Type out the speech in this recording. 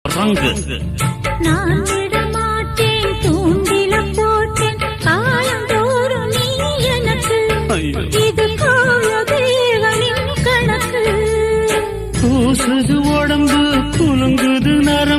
ரங்கு நான் விடமாட்டேன் தூண்டில போட்டேன் காலந்தோறும் நீ எனக்கு இது கோல தேவனின் கணக்கு பூசுது உடம்பு குலுங்குது நர